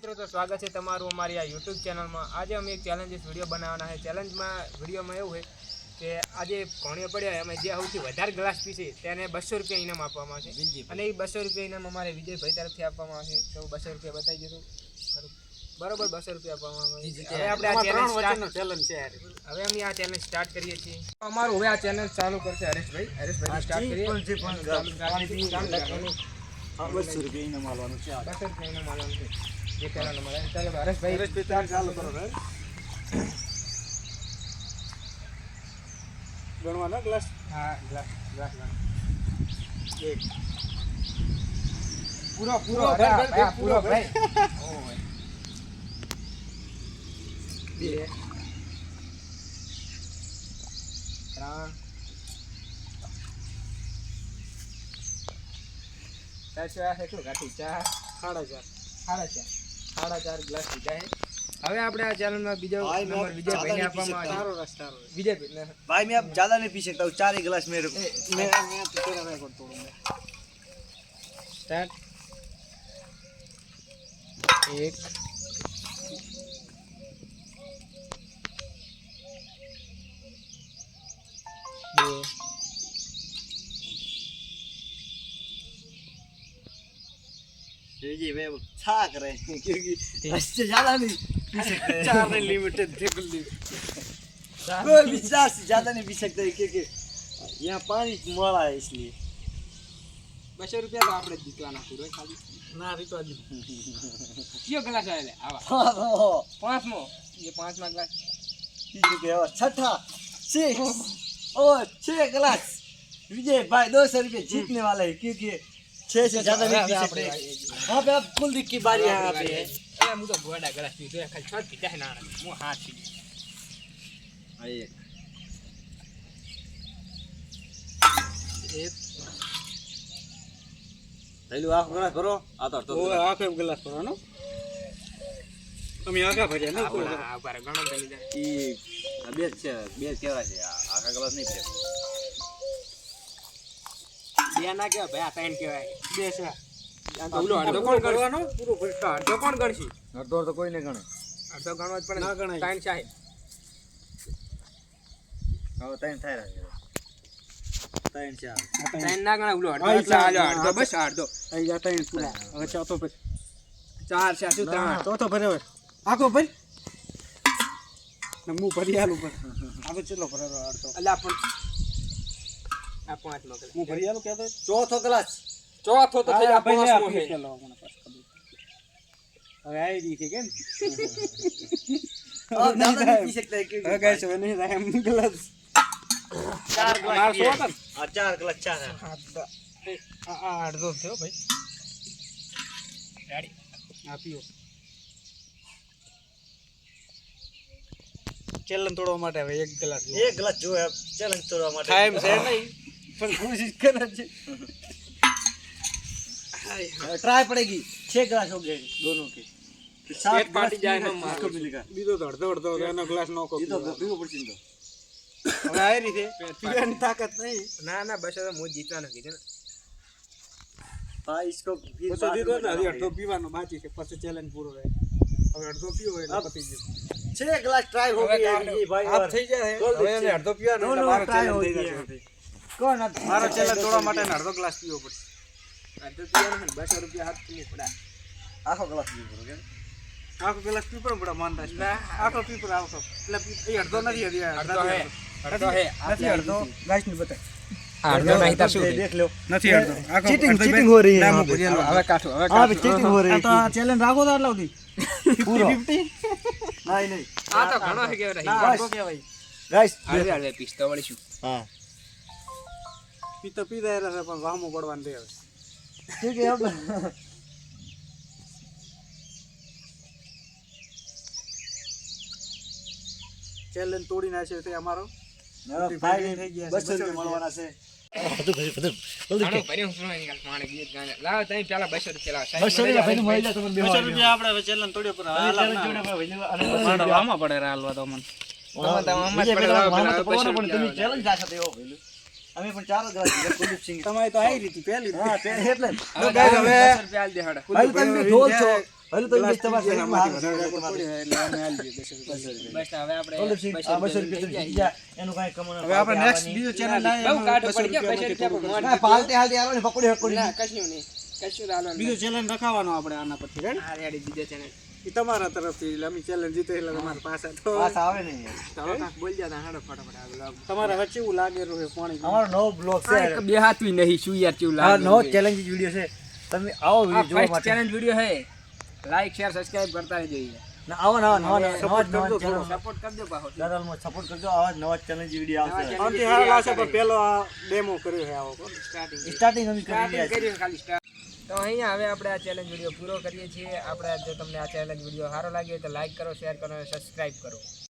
મિત્રો તો સ્વાગત છે તમારું અમારી આ YouTube ચેનલમાં। આજે અમે એક ચેલેન્જીસ વિડીયો બનાવવાના છે। ચેલેન્જમાં વિડીયોમાં એવું છે કે આજે ઘોણીઓ પડ્યા અમે જે સૌથી વધારે ગ્લાસ પીશે તેને 200 રૂપિયા ઇનામ આપવામાં આવશે અને એ 200 રૂપિયા ઇનામ અમારે વિજયભાઈ તરફથી આપવામાં આવશે। તો 200 રૂપિયા બતાવી દો બરોબર 200 રૂપિયા આપવામાં આવશે। હવે આપણે આ ચેલેન્જ છે હવે અમે આ ચેલેન્જ સ્ટાર્ટ કરીએ છીએ। અમારું હવે આ ચેલેન્જ ચાલુ કરશે હરેશભાઈ સ્ટાર્ટ કરીએ। 200 રૂપિયા ઇનામ આલવાનું છે 200 રૂપિયા ઇનામ આલવાનું છે જે પહેલા નંબર આવે। ચાલો હરેશભાઈ ચાલુ કરો ગણવાના ગ્લાસ હા ગ્લાસ એક પૂરો પૂરો ભાઈ ઓય બે ત્રણ ચાર કેટલું કાઢી 4 સાડા 4 ગ્લાસ લીધા છે। હવે આપણે આ ચેનલમાં બીજો નંબર વિજયભાઈને આપવામાં આવે છે। વિજયભાઈ भाई मैं अब ज्यादा नहीं पी सकता हूँ 4 ही गिलास मेरे मैं तेरा मैं करता हूँ स्टार्ट एक दो जी मैं छा कर रहे हैं क्योंकि इससे ज्यादा नहीं पी सकते 4 नहीं लिमिटेड थे बिल्कुल कोई भी 4 से ज्यादा नहीं पी सकते क्योंकि यहाँ पानी मोड़ा है इसलिए 200 રૂપિયા તો આપણે જીતવાના પૂરો ખાલી ना री तो કયો ગ્લાસ આવે લે આવા પાંચમો ये પાંચમા ગ્લાસ तीसरे के और छठा 6 और 6 गिलास विजय भाई 200 रुपये जीतने वाला है क्योंकि 6 से ज्यादा नहीं पी सकते। वहाँ पे अब कुलदीप की बारी यहाँ पे है। અરે હું તો ગોડા ગ્લાસ પીધો ખાલી 6 પીધા ના હું હાથ પી आइए એક हेलो आप गिलास भरो आता तो वो आके गिलास भरવાનો અમે આગા ભર્યા ને આ ઉપર ગણો તો લીધા ई બે કેવા છે આખા ગ્લાસ નહીં પીએ બે ના કેવા ભાઈ આ ત્રણ કેવાય બે છે આ તો ઓલો અડધો કોણ કરવાનો પૂરો ભરતો અડધો કોણ ગણશી અડધો તો કોઈ નહીં ગણે અડધો ગણવો જ પડે ના ગણાય. ત્રણ ચાહે હવે ટાઈમ થાય રહ્યો ટાઈમ છે ત્રણ ના ગણાય ઓલો અડધો એટલે આજો અડધો બસ અડધો આઈ જાતા હે પૂરા હવે ચોથો પર ચાર છે શું ત્રણ ચોથો ભરે હવે આખો ભર ને હું ભરી આલું પર આપણે ચલો ભરવાનો અડધો અલ્યા પણ આ પાંચમો ગ્લાસ હું ભરી આલું કહેતો ચોથો ગ્લાસ ચોથો તો થઈ આ પાંચમો છે ચલો મને પાસ કરી હવે આવી દી છે કેમ अब ज्यादा नहीं पी सकते क्योंकि હવે ગાઈસ હવે નહીં થાય એમ ગ્લાસ 4 માર ग्लास સો હતા हां 4 ग्लास 4 है આ અડધો થયો ભાઈ રેડી આ પીઓ ચેલેન્જ તોડવા માટે હવે એક ગ્લાસ एक ग्लास जो है चैलेंज तोड़वा માટે टाइम से नहीं पर कोशिश करना चाहिए ट्राई पड़ेगी 6 ग्लास हो गए दोनों के एक पार्टी जाए ना मार इसको मिलेगा બીજો તો અડધો અડધો એનો ગ્લાસ નોકો ये तो पीવો પડશે ને તો હવે આ રીતે પીવાની તાકાત નહીં ના ના બસ હવે હું જીતવાનો કીધું ને भाई इसको फिर બસો દીધો ને હજી અડધો પીવાનો બાકી છે પછી ચેલેન્જ પૂરો રહે હવે અડધો પીવો એટલે પતી ગયું 6 ग्लास ट्राई हो गया है ये भाई આપ થઈ જાય હવે એને અડધો પીવાનો એટલે મારો ट्राई हो ચેલેન્જ થઈ गया જશે कौन મારો ચેલેન્જ તોડવા માટે ને અડધો ગ્લાસ પીવો પડશે અડધો પીવાનો ને 200 રૂપિયા હાથ પીને પડા આખો ગ્લાસ પીવો પડે આખો ગ્લાસ પી પણ બડા માનતા છે ના. આખો પી પણ આવશો એટલે એ અડધો નથી હજી અડધો હે અડધો હે નથી અડધો ગાઈસ ને બતાય અડધો નહીં તો શું देख लो નથી અડધો આખો चीटिंग हो रही है નામું यहाँ पे। ભરેલું. હવે કાઢો હવે हाँ भी चीटिंग हो रही है તો આ ચેલેન્જ રાખો તો આટલા સુધી પૂરો 50 नहीं नहीं આ તો ઘણો હે કેવો રહી ના બસ. અડધો કહેવાય गाइस હવે હવે પીસ્તો વળીશું हाँ પી તો પીધા રહ્યા પણ વાહમું પડવાનું દે હવે ठीक है अब ચેલેન્જ તોડી નાખ્યો તે અમારો भाई થઈ ગયા છે. 200 રૂપિયા મળવાના છે ઘણો ભર્યું શું નિકાલ પાણી ગીત ગાને લાવ તઈ પેલા 200 રૂપિયા લાવ 200 રૂપિયા ભાઈને મળી જાય તમને 200 રૂપિયા આપણે હવે ચેલેન્જ તોડ્યો પર આમાં પડે હાલવા તો મને ચેલેન્જ રાખો દેવો ભાઈ અમે પણ ચાર જ ગ્લાસ કુલદીપ સિંહ તમારે તો આવી રીતી પહેલી હા તે એટલે હવે 200 રૂપિયા આલ દે હાડા ભાઈ તમે ઢોલ છો ભલે તો ઇંગ્લિશ તમારા ત્રીસ શરીરમાં જણામાંથી હારું વધારે છે. રેકોર્ડ પડ્યો એટલે અમે આલી દઈએ 200 રૂપિયા. બસ હવે આપણે કુલદીપસિંહ, આ 200 રૂપિયા તમે જીતી ગયા. એનું કાંઈ કમાવાનું હવે આપણે નેક્સ્ટ બીજો ચેનલ લાવીએ બહુ કાઢો પડી ગયા 200 200 રૂપિયા રૂપિયા પણ ના, પાલટી હાલતી હાલો ને, પકોડી હકોડી. ના કશું નહીં કશું ચાલો બીજો ચેલેન્જ રખાવાનો આપણે આના પરથી રેડ આ રેડી બીજો ચેનલ એ તમારા તરફથી એટલે અમે ચેલેન્જ જીતે એટલે તમારા પાસે તો પાસ આવે ને યાર. ચાલો કાક બોલ જા તા ફટાફટ આ vlog. તમારા વચ્ચે એવું લાગે રહ્યું છે પાણી અમારો નવો બ્લોગ છે. બે હાથવી નહીં શું યાર કેવું આ લાગે નવો ચેલેન્જ વિડીયો છે. તમે આવો વિડીયો જોવા ફર્સ્ટ માટે. ચેલેન્જ વિડિયો હે લાઈક શેર સબસ્ક્રાઇબ કરતા રહેજો યાર ના, આવો નવા support કરજો ચેનલ સપોર્ટ કરજો પાછો ચેનલમાં સપોર્ટ કરજો. આવા નવા ચેલેન્જ વિડીયો આવશે. આમથી હાલ આવશે પણ પેલો આ ડેમો કર્યો છે આવો સ્ટાર્ટિંગ સ્ટાર્ટિંગ અમે કરી રહ્યા છીએ. કર્યું ખાલી સ્ટાર્ટ તો અહીંયા હવે આપણે આ ચેલેન્જ વિડીયો પૂરો કરીએ છીએ આપણે જો તમને આ ચેલેન્જ વિડીયો સારો લાગ્યો હોય તો લાઈક કરો શેર કરો અને સબસ્ક્રાઇબ કરો